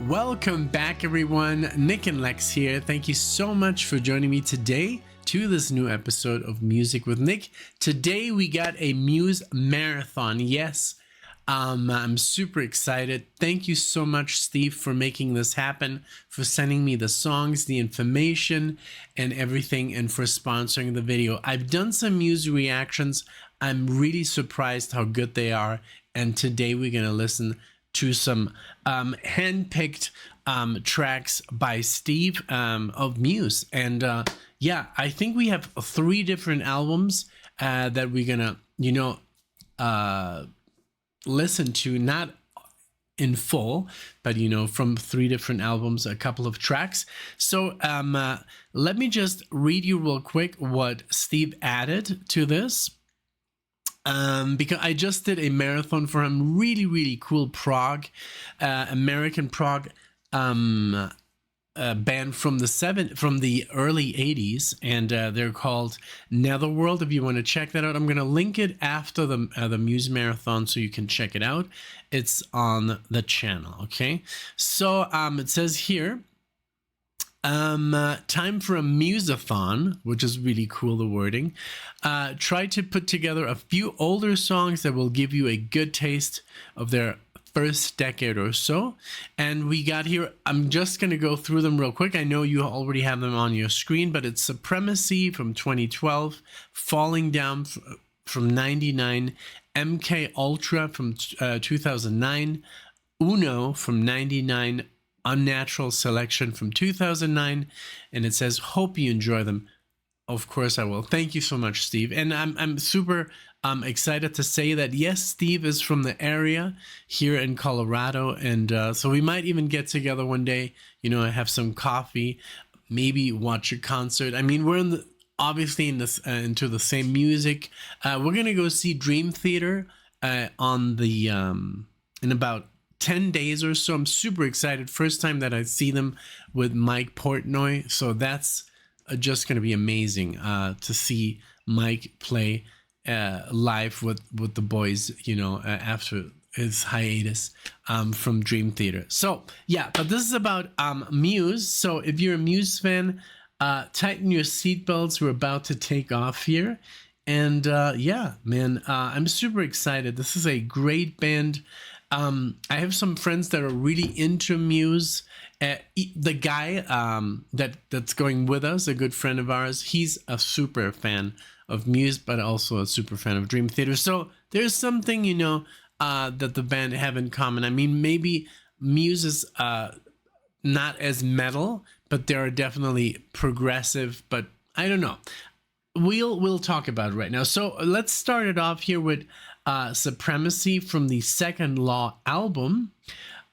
Welcome back, everyone. NicknLex here. Thank you so much for joining me today to this new episode of Music with Nick. Today we got a Muse marathon. Yes, I'm super excited. Thank you so much, Steve, for making this happen, for sending me the songs, the information, and everything, and for sponsoring the video. I've done some Muse reactions. I'm really surprised how good they are, and today we're gonna listen to some hand-picked tracks by Steve of Muse. And yeah, I think we have 3 different albums that we're gonna, listen to, not in full, but from 3 different albums, a couple of tracks. So let me just read you real quick what Steve added to this. Because I just did a marathon for him. Really cool prog, American prog band from the early 80s, and they're called Netherworld. If you want to check that out, I'm gonna link it after the Muse marathon so you can check it out. It's on the channel. Okay, so it says here, time for a Museathon, which is really cool, the wording. Try to put together a few older songs that will give you a good taste of their first decade or so. And we got here, I'm just going to go through them real quick. I know you already have them on your screen, but it's Supremacy from 2012, Falling Down from 99, MK Ultra from 2009, Uno from 99, Unnatural Selection from 2009, and it says, hope you enjoy them. Of course I will. Thank you so much, Steve. And I'm super excited to say that, yes, Steve is from the area here in Colorado, and so we might even get together one day, have some coffee, maybe watch a concert. I mean, we're obviously into the same music. We're gonna go see Dream Theater on the in about 10 days or so. I'm super excited. First time that I see them with Mike Portnoy. So that's just going to be amazing to see Mike play live with the boys, after his hiatus from Dream Theater. So yeah, but this is about Muse. So if you're a Muse fan, tighten your seatbelts. We're about to take off here. And yeah, man, I'm super excited. This is a great band. I have some friends that are really into Muse. The guy that's going with us, a good friend of ours, he's a super fan of Muse, but also a super fan of Dream Theater. So there's something, that the band have in common. I mean, maybe Muse is not as metal, but they are definitely progressive. But I don't know. We'll talk about it right now. So let's start it off here with Supremacy from the Second Law album.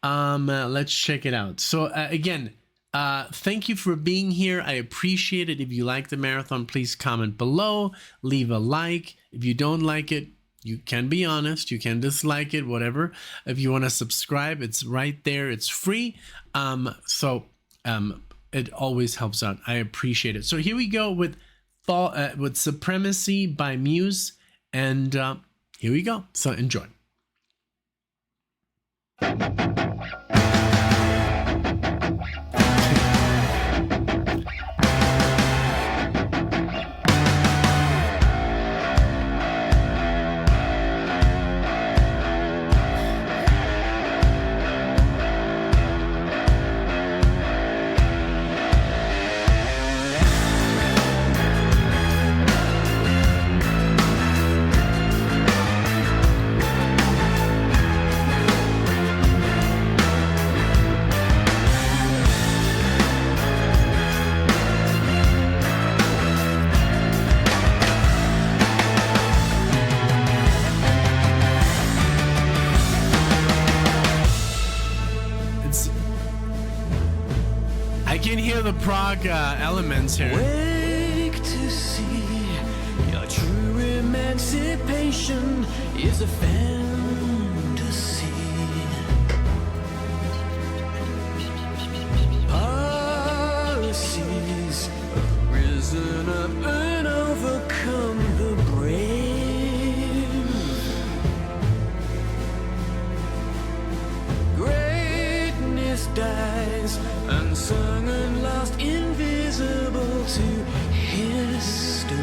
Let's check it out. So again, thank you for being here. I appreciate it. If you like the marathon, please comment below, leave a like. If you don't like it, you can be honest, you can dislike it, whatever. If you want to subscribe, it's right there, it's free. It always helps out. I appreciate it. So here we go with Supremacy by Muse, and here we go. So enjoy. I can hear the prog elements here. Wake to see your true emancipation is a fantasy. Policies have risen up and overcome the brave. Greatness dies, unsung and lost, invisible to history.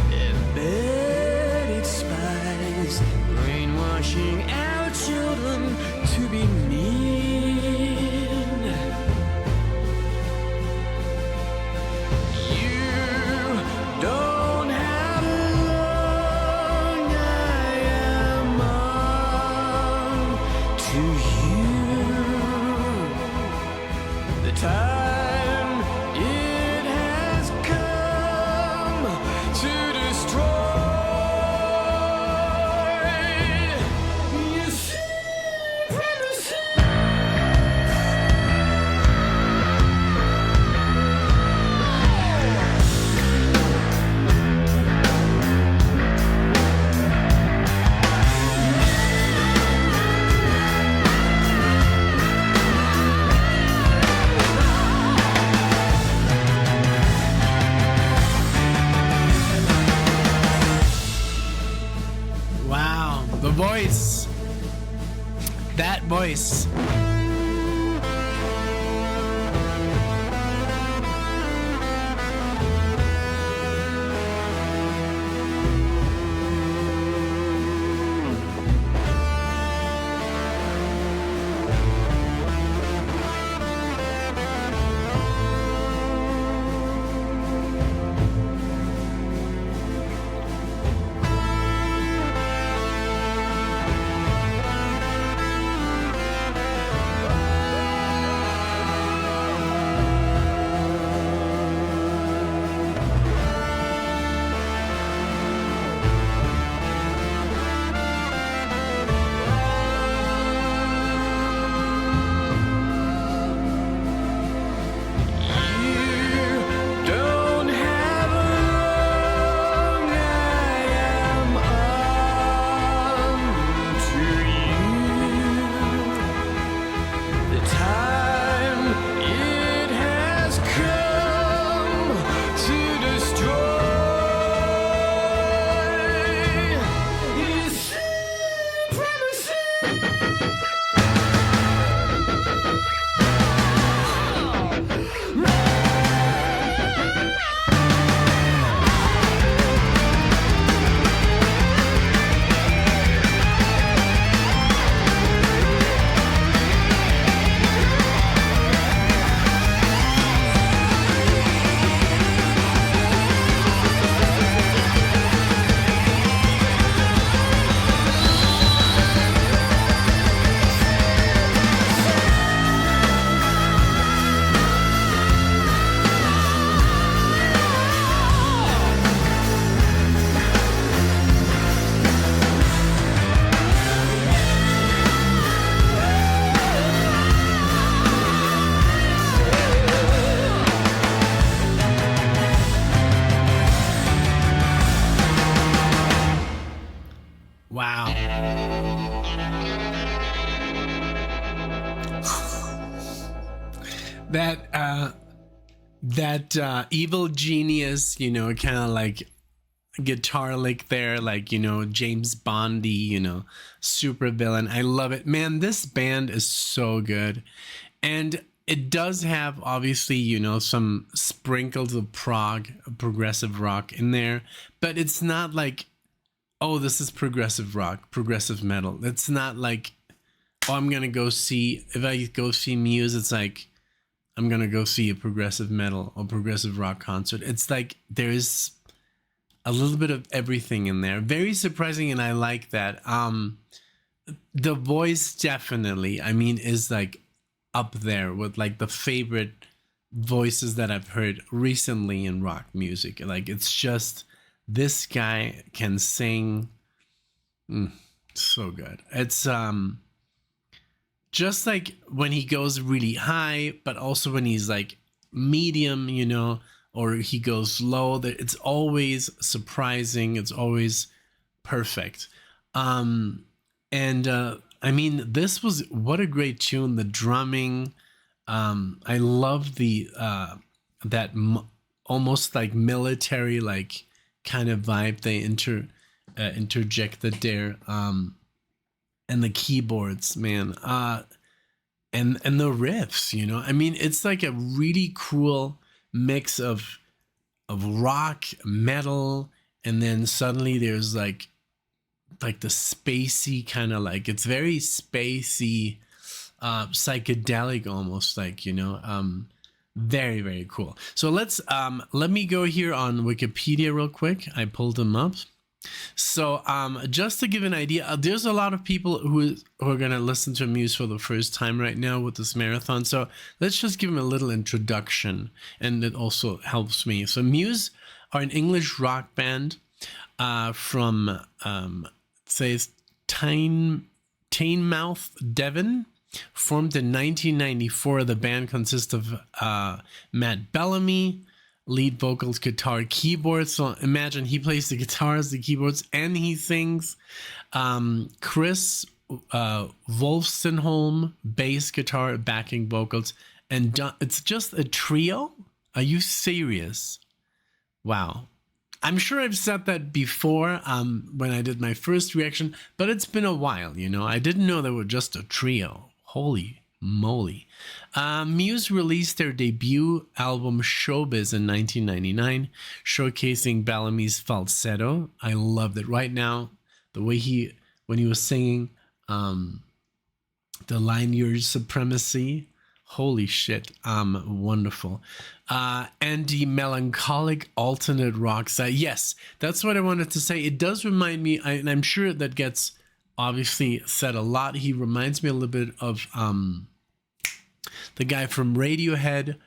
Embedded spies, brainwashing our children to be mean. You don't have long I am on to you. The time it has come to destroy your supremacy. Wow, the voice. That voice. Don't have long I am on to you. The time it has come to destroy your Wow. That evil genius, you know, kind of like guitar lick there, like, you know, James Bondy, you know, super villain. I love it, man. This band is so good, and it does have, obviously, you know, some sprinkles of progressive rock in there, but it's not like, oh, this is progressive rock, progressive metal. It's not like, oh, I'm gonna go see, if I go see Muse, it's like I'm gonna go see a progressive metal or progressive rock concert. It's like there's a little bit of everything in there. Very surprising, and I like that. The voice definitely, I mean, is like up there with like the favorite voices that I've heard recently in rock music. Like, it's just, this guy can sing. So good. It's just like when he goes really high, but also when he's like medium, you know, or he goes low, that it's always surprising. It's always perfect. I mean, this was, what a great tune. The drumming, I love the that almost like military, like kind of vibe they interjected there. and the keyboards, man. And the riffs, you know. I mean, it's like a really cool mix of rock, metal, and then suddenly there's like the spacey kind of, like, it's very spacey, psychedelic almost, like, you know. Very, very cool. So let me go here on Wikipedia real quick. I pulled them up. So just to give an idea, there's a lot of people who are going to listen to Muse for the first time right now with this marathon. So let's just give them a little introduction, and it also helps me. So Muse are an English rock band from, says, Teignmouth, Devon. Formed in 1994, the band consists of Matt Bellamy, lead vocals, guitar, keyboards. So imagine he plays the guitars, the keyboards, and he sings. Chris Wolfsenholm, bass guitar, backing vocals, and it's just a trio. Are you serious? Wow. I'm sure I've said that before when I did my first reaction, but it's been a while, you know. I didn't know they were just a trio. Holy moly. Muse released their debut album Showbiz in 1999, showcasing Bellamy's falsetto. I loved it. Right now, the way when he was singing the line, "Your Supremacy," holy shit, wonderful. And the melancholic alternate rock side. Yes, that's what I wanted to say. It does remind me, and I'm sure that gets obviously said a lot. He reminds me a little bit of the guy from Radiohead,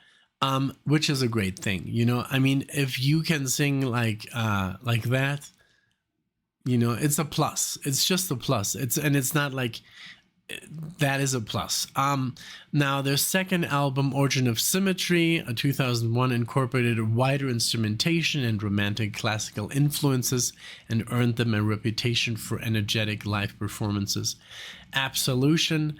which is a great thing, you know. I mean, if you can sing like that, you know, it's a plus. It's just a plus. It's not like, that is a plus. Now their second album, Origin of Symmetry, 2001, incorporated wider instrumentation and romantic classical influences and earned them a reputation for energetic live performances. Absolution,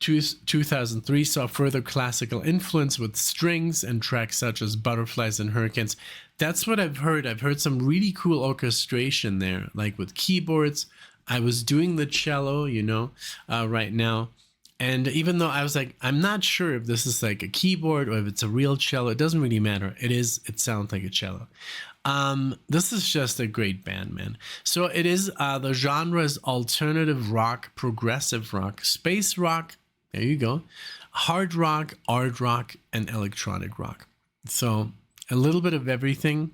2003, saw further classical influence with strings and tracks such as Butterflies and Hurricanes. That's what I've heard. I've heard some really cool orchestration there, like with keyboards. I was doing the cello, you know, right now. And even though I was like, I'm not sure if this is like a keyboard or if it's a real cello, it doesn't really matter. It sounds like a cello. This is just a great band, man. So it is, the genre is alternative rock, progressive rock, space rock, there you go, hard rock, art rock, and electronic rock. So a little bit of everything.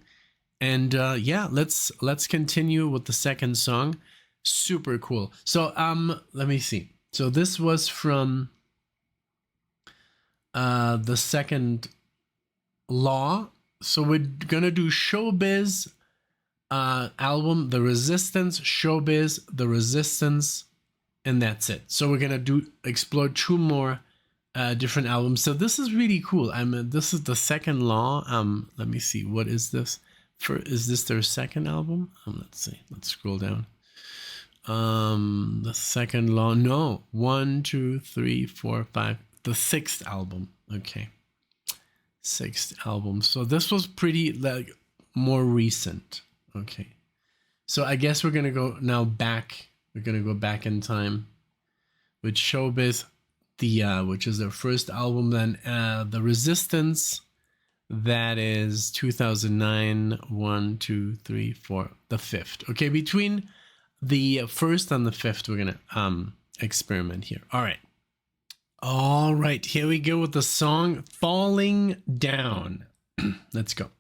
And yeah, let's continue with the second song. Super cool. So let me see. So this was from the second Law. So we're gonna do Showbiz album, The Resistance, Showbiz, The Resistance, and that's it. So we're gonna explore two more different albums. So this is really cool. This is the second Law. Let me see. What is this? Is this their second album? Let's see. Let's scroll down. The second Law. No. 1, 2, 3, 4, 5. The sixth album. Okay. Sixth album. So this was pretty like more recent. Okay. So I guess we're gonna go now back. We're gonna go back in time with Showbiz, which is their first album. Then The Resistance, that is 2009. 1, 2, 3, 4. The fifth. Okay, between the first and the fifth, we're gonna experiment here. All right, here we go with the song Falling Down. Let's go.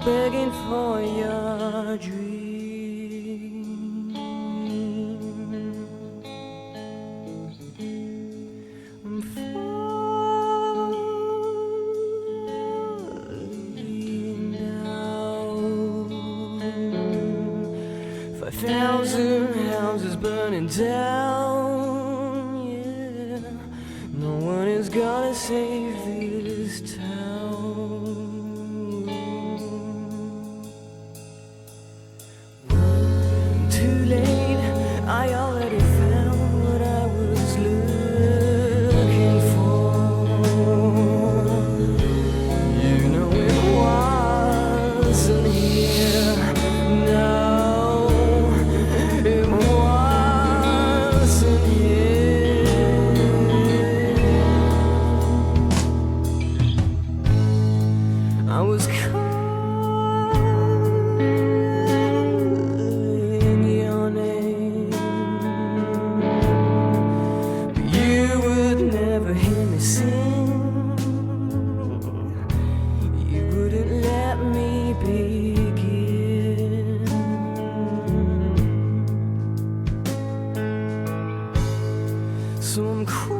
Begging for your dream. down, yeah. No one is gonna save this town. Too late, I already found what I was looking for. You know it wasn't here. No, it wasn't here. I was calling your name, but you would never hear me sing. You wouldn't let me begin. So I'm crawling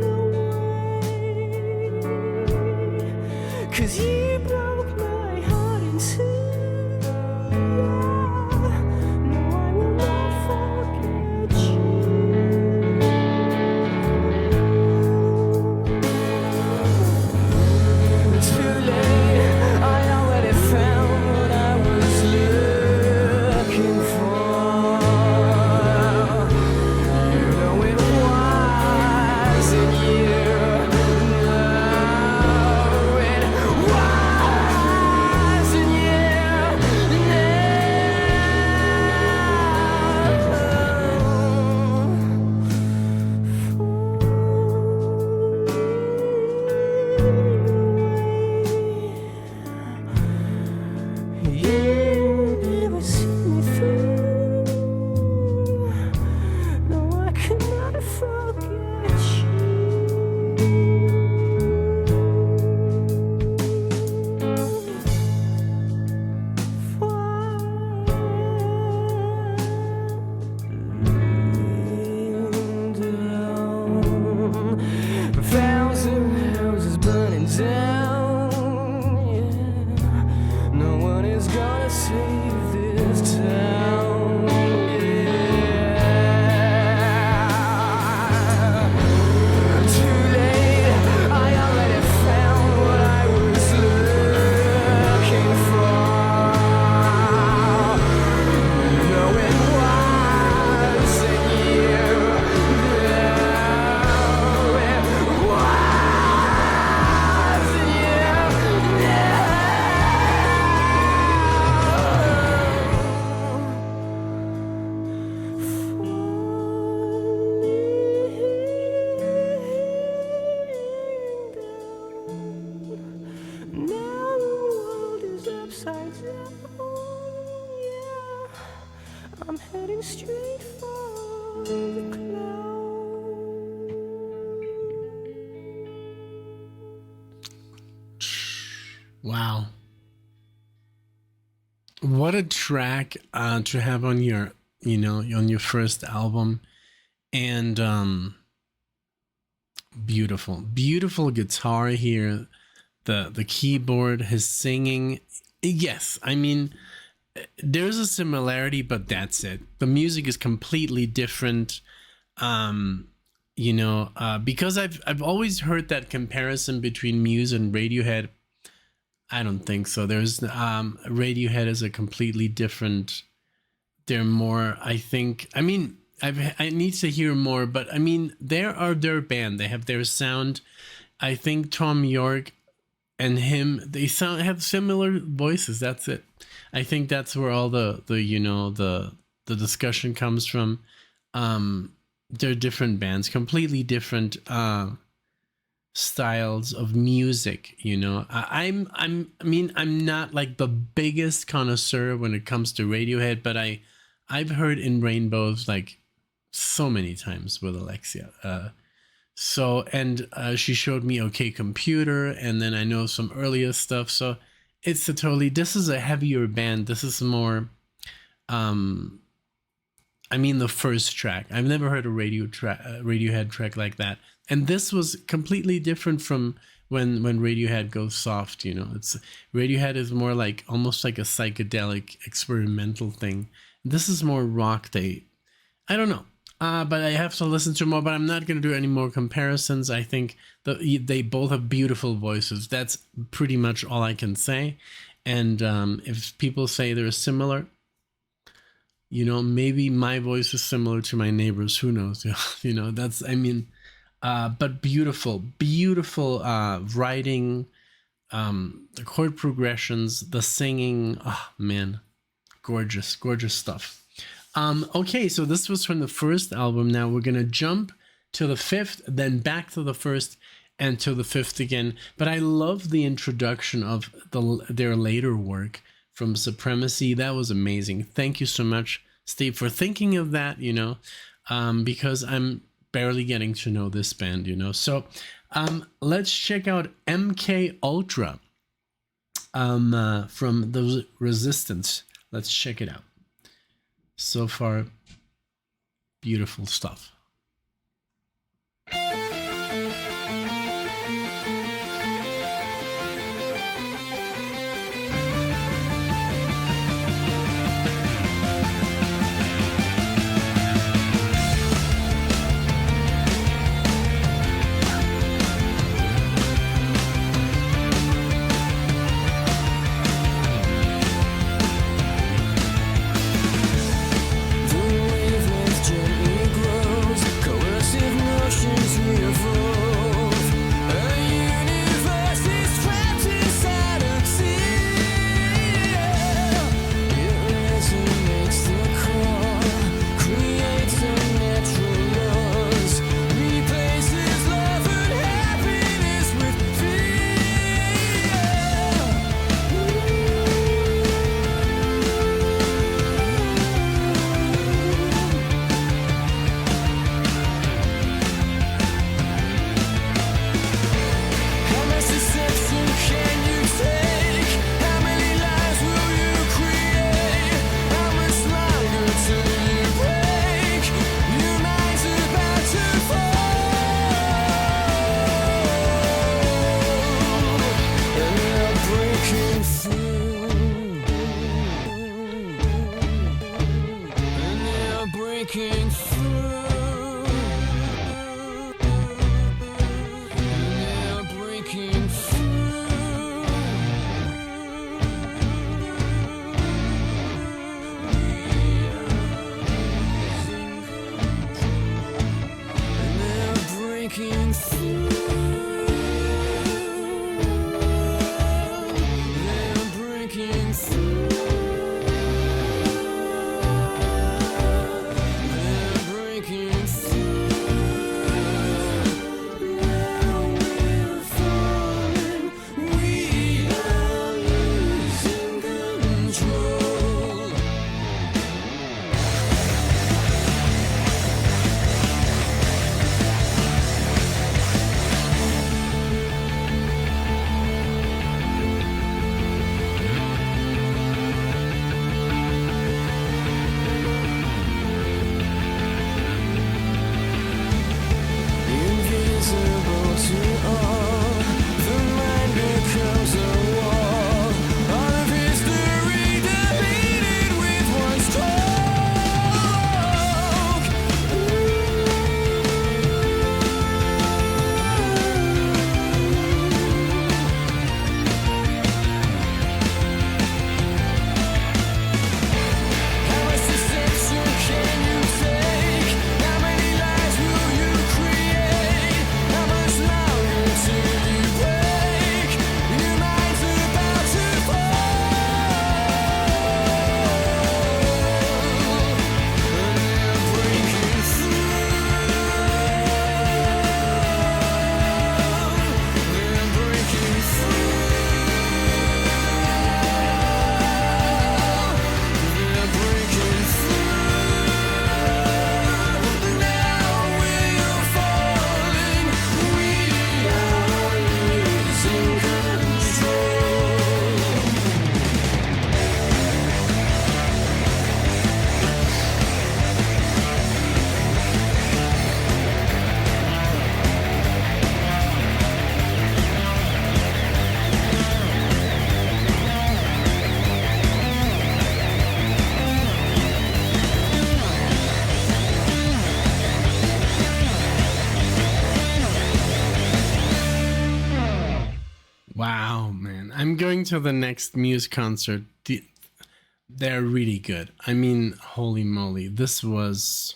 away, 'cause you broke my heart in two. No, I will not forget you. Too late, I already found what I was looking for. You know it wasn't you. No, it wasn't you never see me through. No, I cannot forget you. Thousand houses burning down, yeah. No one is gonna save this town, yeah. Too late, I already found what I was looking for. No, it wasn't you. No, it wasn't you. Now the world is upside down, yeah. I'm heading straight for the clouds. Wow. What a track to have on your, on your first album. And beautiful guitar here. The keyboard, his singing. Yes, I mean, there's a similarity, but that's it. The music is completely different. Because I've always heard that comparison between Muse and Radiohead. I don't think so. There's Radiohead is a completely different. They're more. I mean, I need to hear more, but I mean, there are their band. They have their sound. I think Tom York and him, they have similar voices. That's it. I think that's where all the discussion comes from. They're different bands, completely different styles of music. I'm not like the biggest connoisseur when it comes to Radiohead, but I've heard In Rainbows like so many times with Alexia. She showed me OK Computer, and then I know some earlier stuff. So this is a heavier band. This is more, the first track. I've never heard a Radiohead track like that. And this was completely different from when Radiohead goes soft. You know, it's Radiohead is more like almost like a psychedelic experimental thing. This is more rock. I don't know. But I have to listen to more, but I'm not going to do any more comparisons. I think they both have beautiful voices. That's pretty much all I can say. And if people say they're similar, you know, maybe my voice is similar to my neighbors. Who knows? You know, that's, I mean, but beautiful writing, the chord progressions, the singing. Oh, man, gorgeous stuff. Okay, so this was from the first album. Now we're gonna jump to the fifth, then back to the first, and to the fifth again. But I love the introduction of their later work from Supremacy. That was amazing. Thank you so much, Steve, for thinking of that. You know, because I'm barely getting to know this band. You know, so let's check out MK Ultra from the Resistance. Let's check it out. So far, beautiful stuff. I'm going to the next Muse concert. They're really good. I mean, holy moly, this was.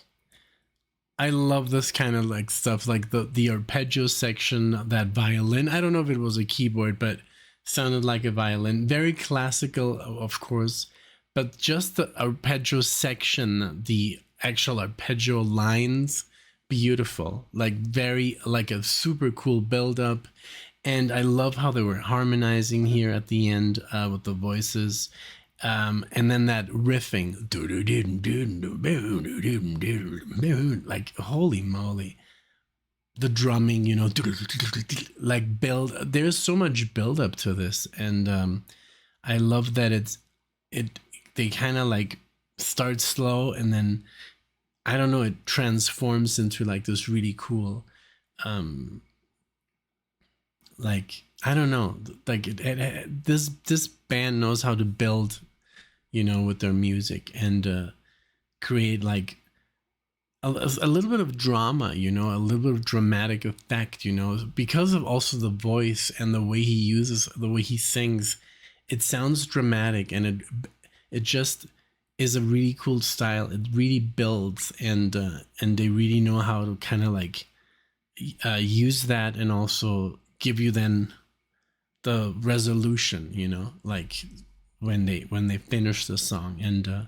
I love this kind of like stuff, like the arpeggio section, that violin. I don't know if it was a keyboard, but sounded like a violin. Very classical, of course, but just the arpeggio section, the actual arpeggio lines, beautiful. Like very, like a super cool build up. And I love how they were harmonizing here at the end with the voices. And then that riffing, like holy moly, the drumming, you know, like build. There's so much build up to this, and I love that they kind of like start slow, and then I don't know, it transforms into like this really cool, like I don't know, like this band knows how to build, you know, with their music, and create like a little bit of drama, you know, a little bit of dramatic effect, you know, because of also the voice and the way he sings. It sounds dramatic, and it just is a really cool style. It really builds, and they really know how to kind of like use that, and also give you then the resolution, you know, like when they finish the song. And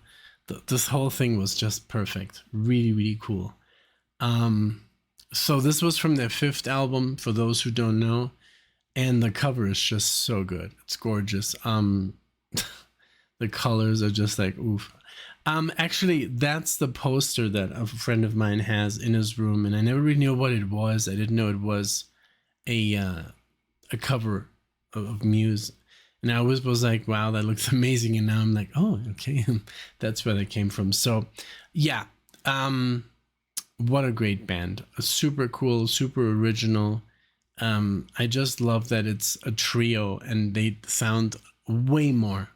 this whole thing was just perfect. Really, really cool. So this was from their 5th album, for those who don't know, and the cover is just so good. It's gorgeous. The colors are just like oof. Actually, that's the poster that a friend of mine has in his room, and I never really knew what it was. I didn't know it was a cover of Muse, and I always was like, wow, that looks amazing. And now I'm like, oh, okay, that's where that came from. So yeah, what a great band. Super cool, super original. I just love that it's a trio, and they sound way more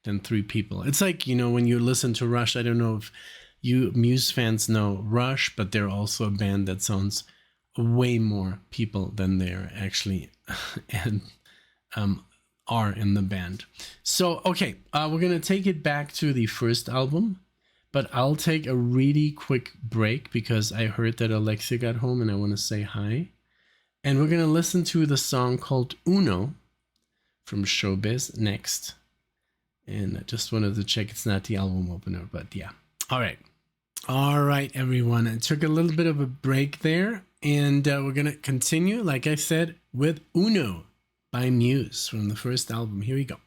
than 3 people. It's like, you know, when you listen to Rush, I don't know if you Muse fans know Rush, but they're also a band that sounds way more people than they're actually and are in the band. So okay, we're gonna take it back to the first album, but I'll take a really quick break because I heard that Alexia got home and I want to say hi. And we're gonna listen to the song called Uno from Showbiz next. And I just wanted to check it's not the album opener, but yeah. All right, everyone. I took a little bit of a break there, and we're going to continue, like I said, with Uno by Muse from the first album. Here we go.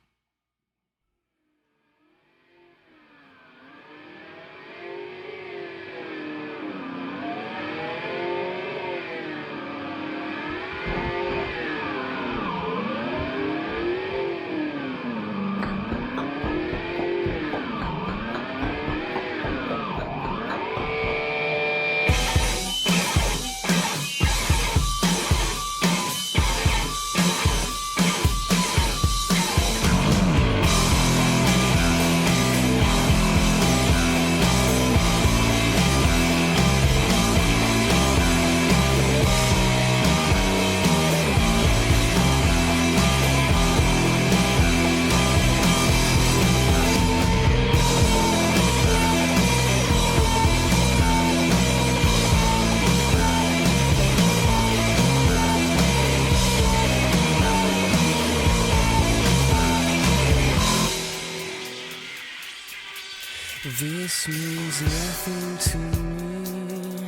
This means nothing to me,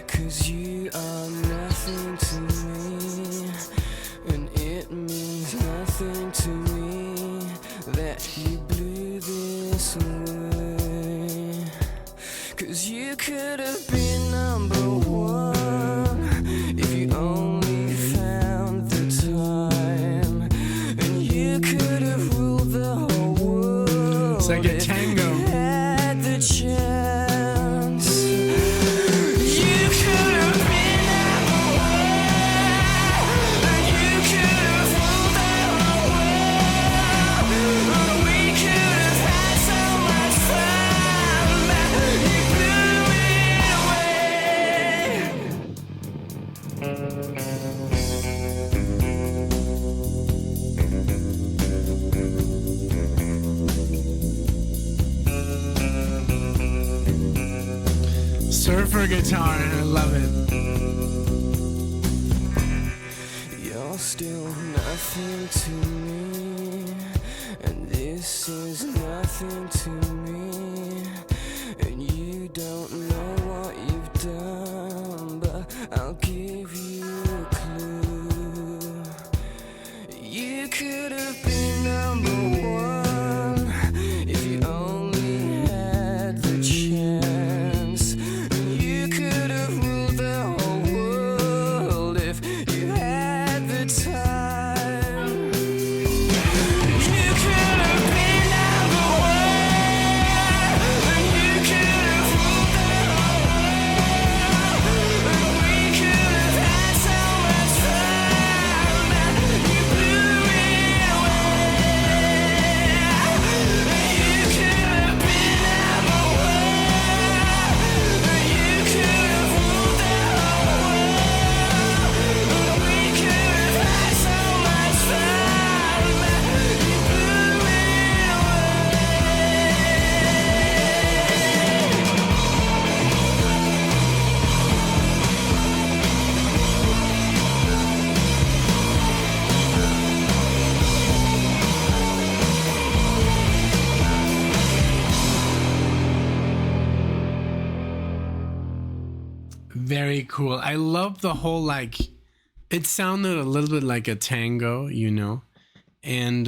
'cause you are nothing to me. And it means nothing to me that you blew this away. 'Cause you could have been number one if you only found the time. And you could have ruled the whole world. It's like a tango. Chance. You could have been number one, and you could have ruled the whole world. We could have had so much fun, but you blew it away. surfer guitar. I love it. You're still nothing to me, and this is nothing to me, and you don't know what you've done, but I'll give you a clue. You could have been number one if you only had the chance, and you could have ruled the whole world if you had the time. You could have been number one, and you could have ruled the whole world, and we could have had so much fun, but you blew it away. You could have been number one, and you could have ruled the whole world, and we could have had so much fun, but you blew it Very cool. I love the whole, like, it sounded a little bit like a tango, you know, and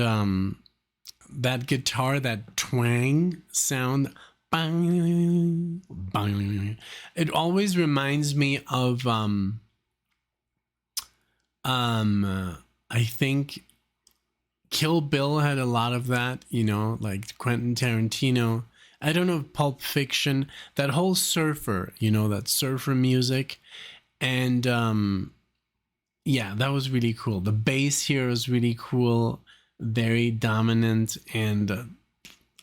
that guitar, that twang sound, bang, bang, it always reminds me of I think Kill Bill had a lot of that, you know, like Quentin Tarantino. I don't know, Pulp Fiction, that whole surfer, you know, that surfer music. And yeah, that was really cool. The bass here was really cool, very dominant. And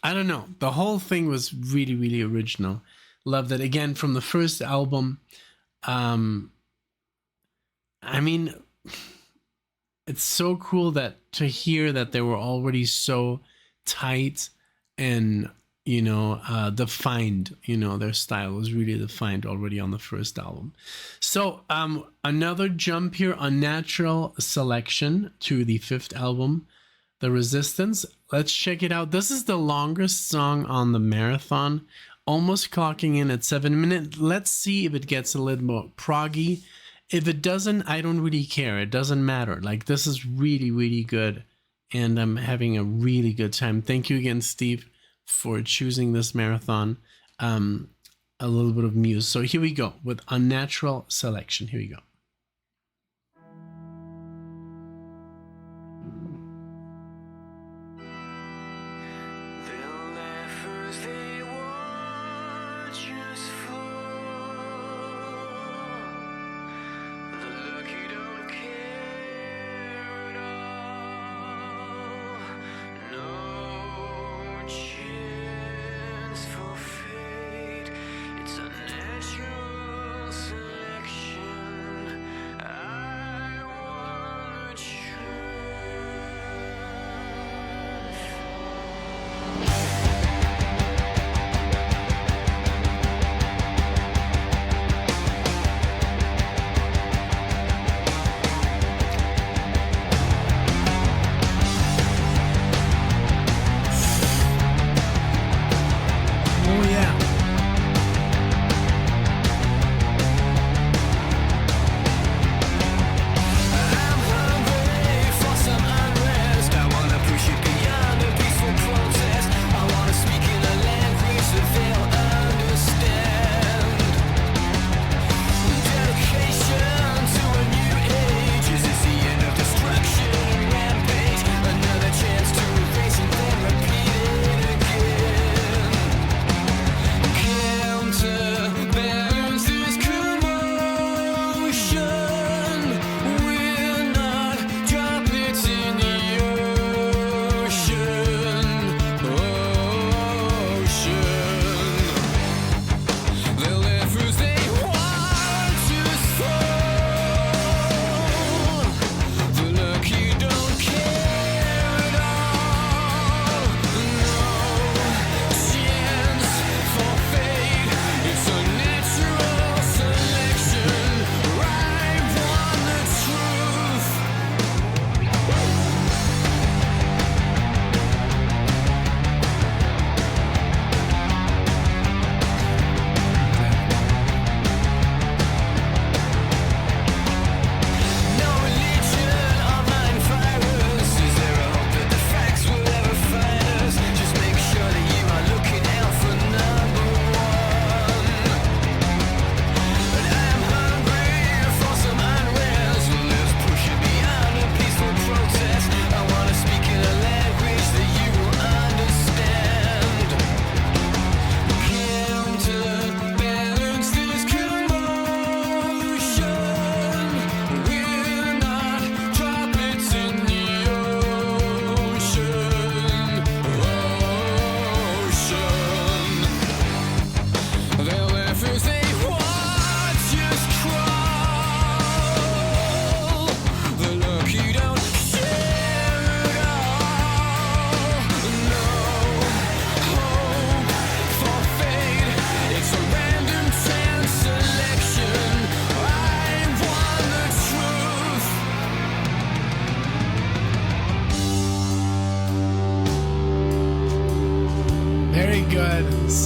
I don't know, the whole thing was really, really original. Loved it. Again, from the first album. I mean, it's so cool that to hear that they were already so tight and, you know, defined. You know, their style was really defined already on the first album. So another jump here, Unnatural Selection, to the fifth album, The Resistance. Let's check it out. This is the longest song on the marathon, almost clocking in at 7 minutes. Let's see if it gets a little more proggy. If it doesn't, I don't really care. It doesn't matter. Like, this is really, really good. And I'm having a really good time. Thank you again, Steve, for choosing this marathon. A little bit of Muse. So here we go with Unnatural Selection. Here we go. They'll laugh as they watch us fall. The lucky don't care at all. No chance for fate. It's unnatural selection.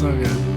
So good.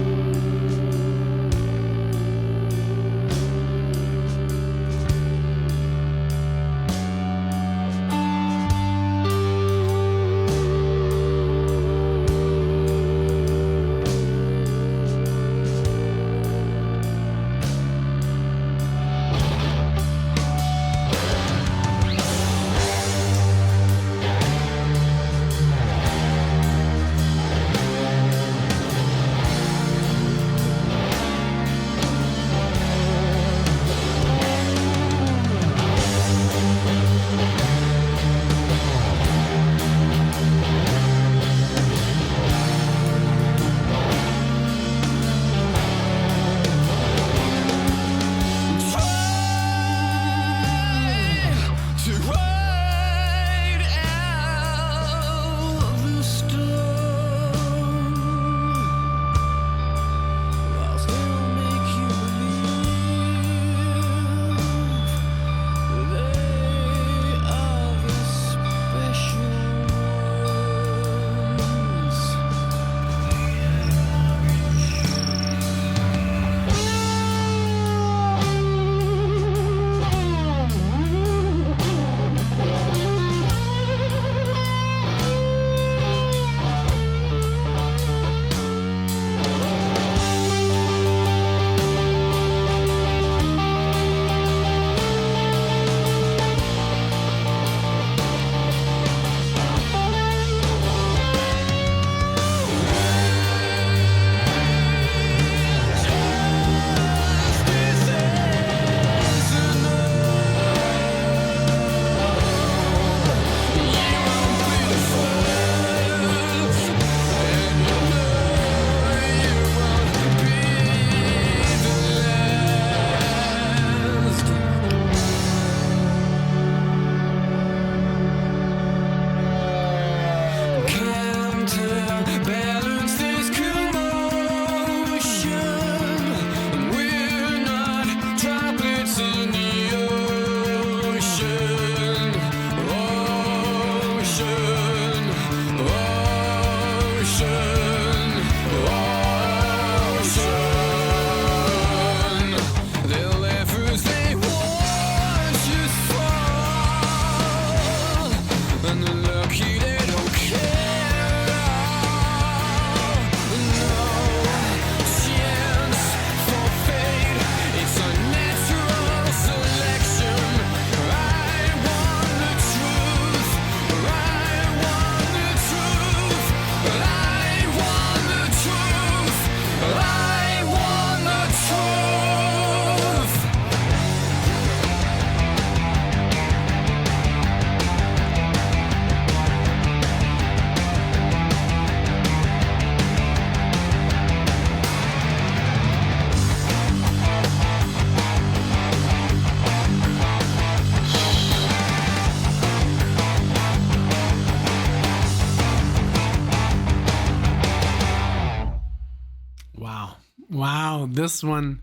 Wow, this one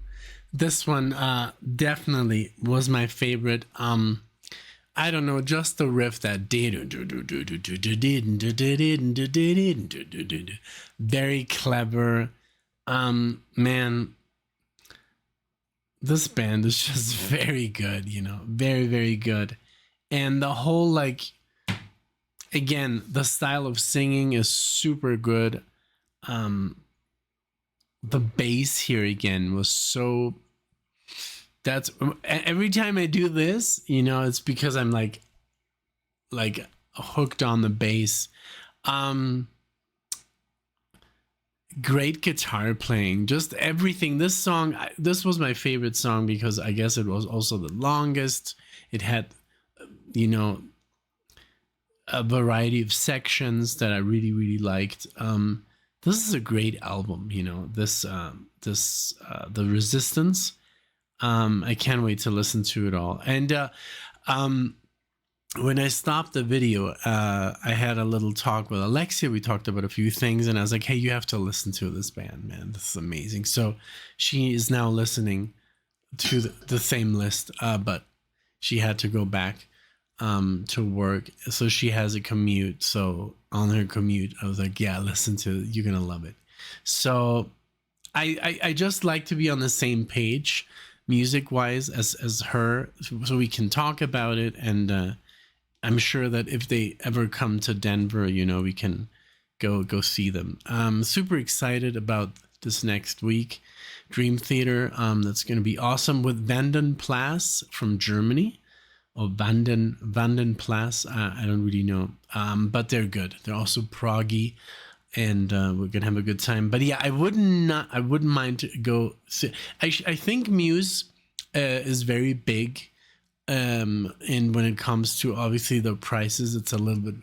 definitely was my favorite. I don't know, just the riff that very clever. Man, this band is just very good, you know, very, very good. And the whole, like, again, the style of singing is super good. The bass here again was so, that's every time I do this, you know, it's because I'm like hooked on the bass. Great guitar playing, just everything. This song, this was my favorite song because I guess it was also the longest. It had, you know, a variety of sections that I really, really liked. This is a great album, you know, The Resistance. I can't wait to listen to it all. And when I stopped the video, I had a little talk with Alexia. We talked about a few things, and I was like, hey, you have to listen to this band, man. This is amazing. So she is now listening to the same list, but she had to go back to work. So she has a commute. So on her commute, I was like, yeah, listen to it. You're going to love it. So I just like to be on the same page music wise as her, so we can talk about it. And I'm sure that if they ever come to Denver, we can go see them. Super excited about this next week. Dream Theater, that's going to be awesome, with Vandenplas from Germany, or Vandenplas. I don't really know, but they're good. They're also proggy, and we're gonna have a good time. But yeah, I wouldn't mind to go see. I think Muse is very big, and when it comes to, obviously, the prices, it's a little bit,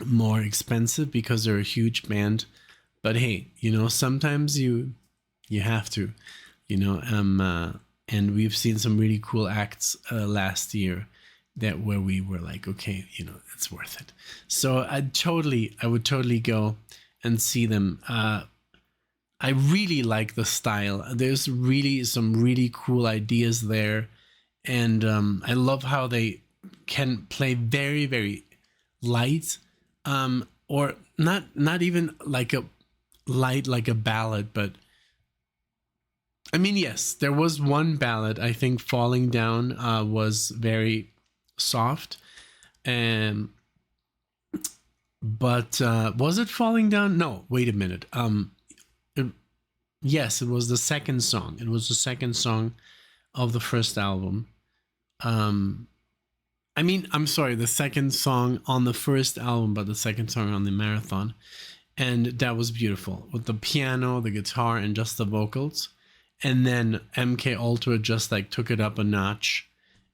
more expensive because they're a huge band. But hey, sometimes you have to, and we've seen some really cool acts last year where we were like, okay, it's worth it. So I would totally go and see them. I really like the style. There's really some really cool ideas there, and I love how they can play very, very light, or not even like a light like a ballad, but I mean, yes, there was one ballad, I think Falling Down was very soft, and but was it Falling Down? No, wait a minute. Yes, it was the second song. It was the second song of the first album. I mean, I'm sorry, the second song on the first album, but the second song on the Marathon. And that was beautiful, with the piano, the guitar, and just the vocals. And then MK Ultra just like took it up a notch.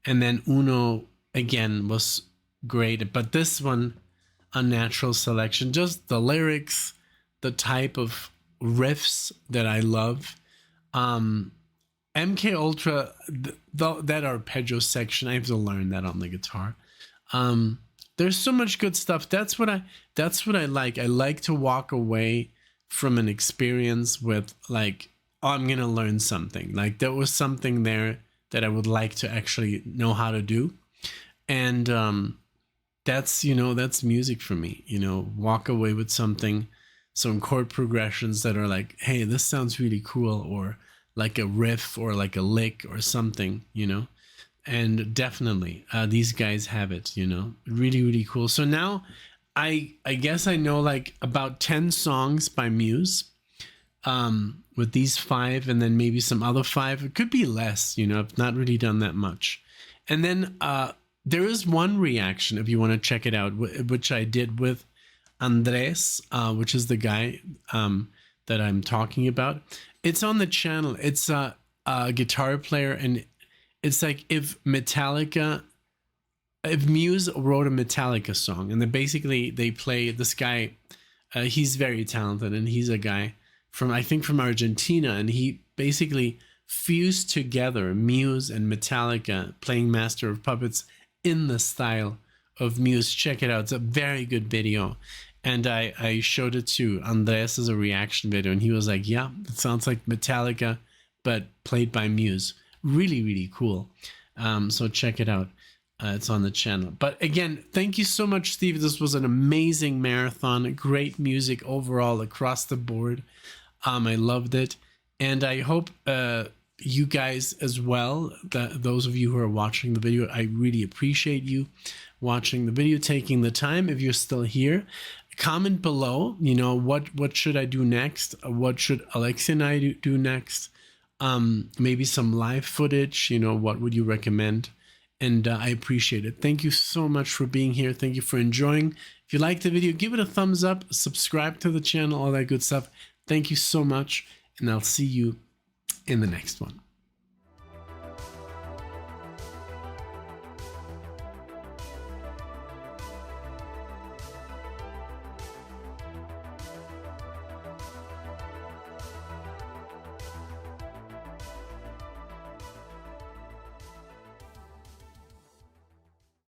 And then Uno again was great. But this one, Unnatural Selection, just the lyrics, the type of riffs that I love. MK Ultra, that arpeggio section, I have to learn that on the guitar. There's so much good stuff. That's what I like. I like to walk away from an experience with like, oh, I'm gonna learn something. Like, there was something there that I would like to actually know how to do. And that's music for me. Walk away with something, some chord progressions that are like, hey, this sounds really cool, or like a riff, or like a lick or something, and definitely these guys have it, really, really cool. So now I guess I know like about 10 songs by Muse, with these 5, and then maybe some other 5. It could be less, I've not really done that much. And then there is one reaction, if you want to check it out, which I did with Andres, which is the guy that I'm talking about. It's on the channel. It's a guitar player, and it's like if Muse wrote a Metallica song, and then basically they play this guy. He's very talented, and he's a guy from Argentina, and he basically fused together Muse and Metallica, playing Master of Puppets in the style of Muse. Check it out. It's a very good video. And I showed it to Andres as a reaction video, and he was like, yeah, it sounds like Metallica, but played by Muse. Really, really cool. So check it out. It's on the channel. But again, thank you so much, Steve. This was an amazing marathon. Great music overall across the board. I loved it. And I hope you guys as well, those of you who are watching the video, I really appreciate you watching the video, taking the time. If you're still here, comment below, what should I do next? What should Alexia and I do next? Maybe some live footage, what would you recommend? And I appreciate it. Thank you so much for being here. Thank you for enjoying. If you liked the video, give it a thumbs up, subscribe to the channel, all that good stuff. Thank you so much, and I'll see you in the next one.